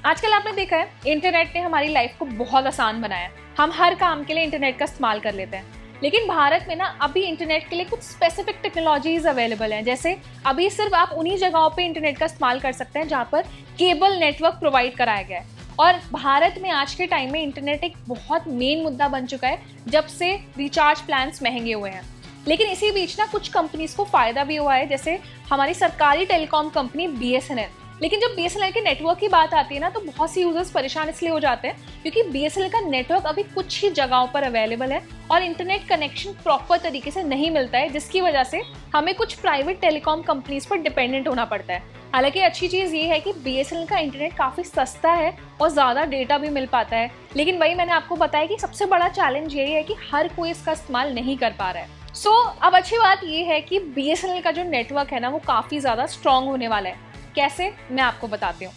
आजकल आपने देखा है इंटरनेट ने हमारी लाइफ को बहुत आसान बनाया है। हम हर काम के लिए इंटरनेट का इस्तेमाल कर लेते हैं। लेकिन भारत में ना अभी इंटरनेट के लिए कुछ स्पेसिफिक टेक्नोलॉजीज अवेलेबल हैं। जैसे अभी सिर्फ आप उन्हीं जगहों पे इंटरनेट का इस्तेमाल कर सकते हैं जहाँ पर केबल नेटवर्क प्रोवाइड कराया गया है। और भारत में आज के टाइम में इंटरनेट एक बहुत मेन मुद्दा बन चुका है जब से रिचार्ज प्लान्स महंगे हुए हैं। लेकिन इसी बीच ना कुछ कंपनीज को फायदा भी हुआ है, जैसे हमारी सरकारी टेलीकॉम कंपनी BSNL। लेकिन जब BSNL के नेटवर्क की बात आती है ना, तो बहुत सी यूजर्स परेशान इसलिए हो जाते हैं क्योंकि BSNL का नेटवर्क अभी कुछ ही जगहों पर अवेलेबल है और इंटरनेट कनेक्शन प्रॉपर तरीके से नहीं मिलता है, जिसकी वजह से हमें कुछ प्राइवेट टेलीकॉम कंपनीज पर डिपेंडेंट होना पड़ता है। हालांकि अच्छी चीज़ ये है कि BSNL का इंटरनेट काफ़ी सस्ता है और ज़्यादा डेटा भी मिल पाता है। लेकिन वही मैंने आपको बताया कि सबसे बड़ा चैलेंज यही है कि हर कोई इसका इस्तेमाल नहीं कर पा रहा है। अब अच्छी बात ये है कि BSNL का जो नेटवर्क है ना, वो काफ़ी ज़्यादा स्ट्रॉन्ग होने वाला है। कैसे, मैं आपको बताती हूँ।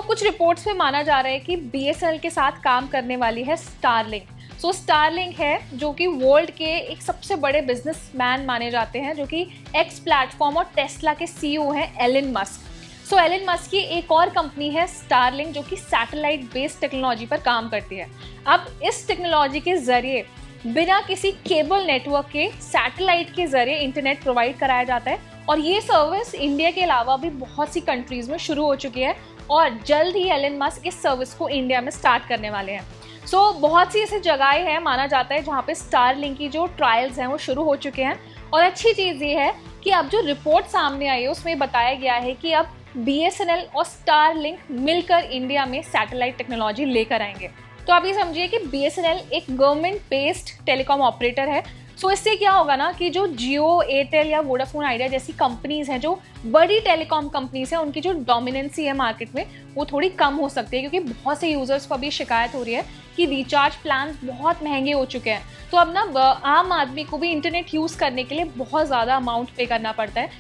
कुछ रिपोर्ट्स में माना जा रहा है कि BSNL के साथ काम करने वाली है स्टारलिंक। स्टारलिंक है जो कि वर्ल्ड के एक सबसे बड़े बिजनेसमैन माने जाते हैं, जो कि एक्स प्लेटफॉर्म और टेस्ला के CEO हैं एलन मस्क। एलन मस्क की एक और कंपनी है स्टारलिंक, जो कि सैटेलाइट बेस्ड टेक्नोलॉजी पर काम करती है। अब इस टेक्नोलॉजी के जरिए बिना किसी केबल नेटवर्क के सैटेलाइट के जरिए इंटरनेट प्रोवाइड कराया जाता है और ये सर्विस इंडिया के अलावा भी बहुत सी कंट्रीज में शुरू हो चुकी है और जल्द ही एलन मस्क इस सर्विस को इंडिया में स्टार्ट करने वाले हैं। बहुत सी ऐसी जगहें हैं माना जाता है जहाँ पे स्टारलिंक की जो ट्रायल्स हैं वो शुरू हो चुके हैं। और अच्छी चीज़ ये है कि अब जो रिपोर्ट सामने आई है उसमें बताया गया है कि अब BSNL और स्टारलिंक मिलकर इंडिया में सैटेलाइट टेक्नोलॉजी लेकर आएंगे। तो आप ये समझिए कि BSNL एक गवर्नमेंट बेस्ड टेलीकॉम ऑपरेटर है। इससे क्या होगा ना कि जो जियो, एयरटेल या वोडाफोन आइडिया जैसी कंपनीज हैं, जो बड़ी टेलीकॉम कंपनीज हैं, उनकी जो डोमिनेंसी है मार्केट में वो थोड़ी कम हो सकती है, क्योंकि बहुत से यूजर्स को अभी शिकायत हो रही है कि रिचार्ज प्लान बहुत महंगे हो चुके हैं। तो अब ना आम आदमी को भी इंटरनेट यूज़ करने के लिए बहुत ज़्यादा अमाउंट पे करना पड़ता है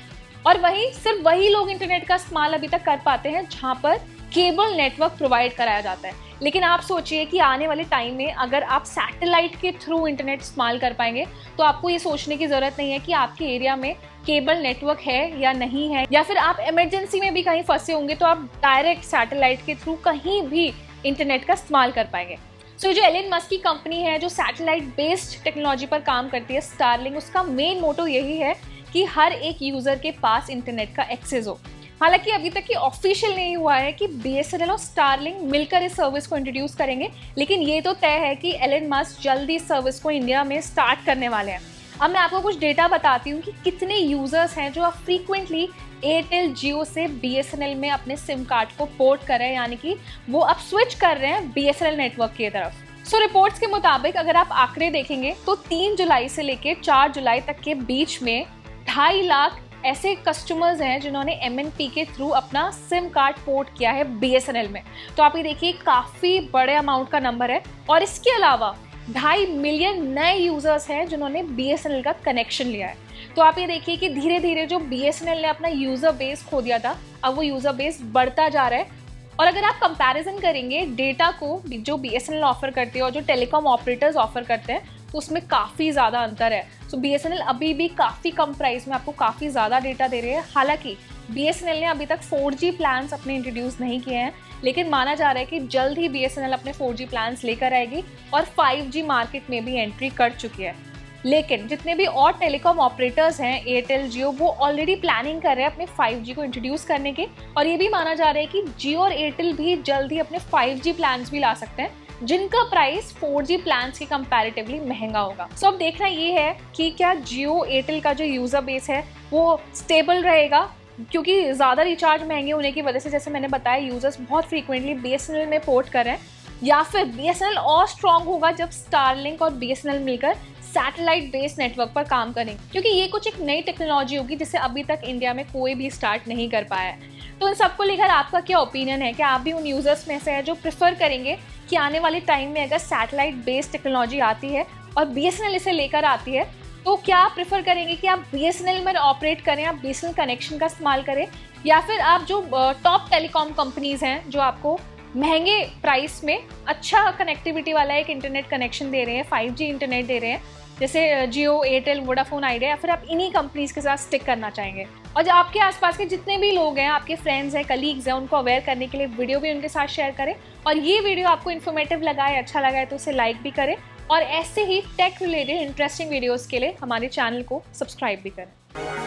और सिर्फ वही लोग इंटरनेट का इस्तेमाल अभी तक कर पाते हैं जहाँ पर केबल नेटवर्क प्रोवाइड कराया जाता है। लेकिन आप सोचिए कि आने वाले टाइम में अगर आप सैटेलाइट के थ्रू इंटरनेट इस्तेमाल कर पाएंगे तो आपको ये सोचने की ज़रूरत नहीं है कि आपके एरिया में केबल नेटवर्क है या नहीं है, या फिर आप इमरजेंसी में भी कहीं फंसे होंगे तो आप डायरेक्ट सैटेलाइट के थ्रू कहीं भी इंटरनेट का इस्तेमाल कर पाएंगे। जो एलन मस्क की कंपनी है जो सैटेलाइट बेस्ड टेक्नोलॉजी पर काम करती है स्टारलिंक, उसका मेन मोटो यही है कि हर एक यूज़र के पास इंटरनेट का एक्सेस हो। हालांकि अभी तक ये ऑफिशियल नहीं हुआ है कि BSNL और स्टारलिंक मिलकर इस सर्विस को इंट्रोड्यूस करेंगे, लेकिन ये तो तय है कि एलन मस्क जल्दी इस सर्विस को इंडिया में स्टार्ट करने वाले हैं। अब मैं आपको कुछ डेटा बताती हूँ कि कितने यूजर्स हैं जो अब फ्रीक्वेंटली एयरटेल, जियो से BSNL में अपने सिम कार्ड को पोर्ट कर रहे हैं, यानी कि वो अब स्विच कर रहे हैं BSNL नेटवर्क की तरफ। रिपोर्ट्स के मुताबिक अगर आप आंकड़े देखेंगे तो 3 जुलाई से लेकर 4 जुलाई तक के बीच में 2.5 लाख ऐसे कस्टमर्स हैं जिन्होंने MNP के थ्रू अपना सिम कार्ड पोर्ट किया है BSNL में। तो आप ये देखिए काफ़ी बड़े अमाउंट का नंबर है। और इसके अलावा 2.5 मिलियन नए यूजर्स हैं जिन्होंने BSNL का कनेक्शन लिया है। तो आप ये देखिए कि धीरे धीरे जो BSNL ने अपना यूज़र बेस खो दिया था, अब वो यूज़र बेस बढ़ता जा रहा है। और अगर आप कंपैरिजन करेंगे डेटा को जो BSNL ऑफर करती है और जो टेलीकॉम ऑपरेटर्स ऑफर करते हैं, तो उसमें काफ़ी ज़्यादा अंतर है। BSNL अभी भी काफ़ी कम प्राइस में आपको काफ़ी ज़्यादा डेटा दे रहे हैं। हालांकि BSNL ने अभी तक 4G प्लान्स अपने इंट्रोड्यूस नहीं किए हैं, लेकिन माना जा रहा है कि जल्द ही BSNL अपने 4G प्लान्स लेकर आएगी और 5G मार्केट में भी एंट्री कर चुकी है। लेकिन जितने भी और टेलीकॉम ऑपरेटर्स हैं, एयरटेल, जियो, वो ऑलरेडी प्लानिंग कर रहे हैं अपने 5G को इंट्रोड्यूस करने के। और ये भी माना जा रहा है कि जियो और एयरटेल भी जल्द ही अपने 5G प्लान्स भी ला सकते हैं, जिनका प्राइस 4G प्लान्स के कंपैरेटिवली महंगा होगा। अब देखना ये है कि क्या जियो, एयरटेल का जो यूज़र बेस है वो स्टेबल रहेगा, क्योंकि ज़्यादा रिचार्ज महंगे होने की वजह से, जैसे मैंने बताया, यूज़र्स बहुत फ्रीक्वेंटली BSNL में पोर्ट कर रहे हैं, या फिर BSNL और स्ट्रॉन्ग होगा जब स्टारलिंक और BSNL मिलकर सैटेलाइट बेस्ड नेटवर्क पर काम करें, क्योंकि ये कुछ एक नई टेक्नोलॉजी होगी जिसे अभी तक इंडिया में कोई भी स्टार्ट नहीं कर पाया है। तो इन सबको लेकर आपका क्या ओपिनियन है? क्या आप भी उन यूजर्स में से हैं जो प्रेफर करेंगे कि आने वाले टाइम में अगर सैटेलाइट बेस्ड टेक्नोलॉजी आती है और BSNL इसे लेकर आती है, तो क्या आप प्रेफर करेंगे कि आप BSNL में ऑपरेट करें, आप BSNL कनेक्शन का इस्तेमाल करें, या फिर आप जो टॉप टेलीकॉम कंपनीज हैं जो आपको महंगे प्राइस में अच्छा कनेक्टिविटी वाला एक इंटरनेट कनेक्शन दे रहे हैं, 5G इंटरनेट दे रहे हैं, जैसे जियो, एयरटेल, वोडाफोन आइडिया, या फिर आप इन्हीं कंपनीज के साथ स्टिक करना चाहेंगे? और जो आपके आसपास के जितने भी लोग हैं, आपके फ्रेंड्स हैं, कलीग्स हैं, उनको अवेयर करने के लिए वीडियो भी उनके साथ शेयर करें। और ये वीडियो आपको इन्फॉर्मेटिव लगा है, अच्छा लगा है तो उसे लाइक भी करें। और ऐसे ही टेक रिलेटेड इंटरेस्टिंग वीडियोज़ के लिए हमारे चैनल को सब्सक्राइब भी करें।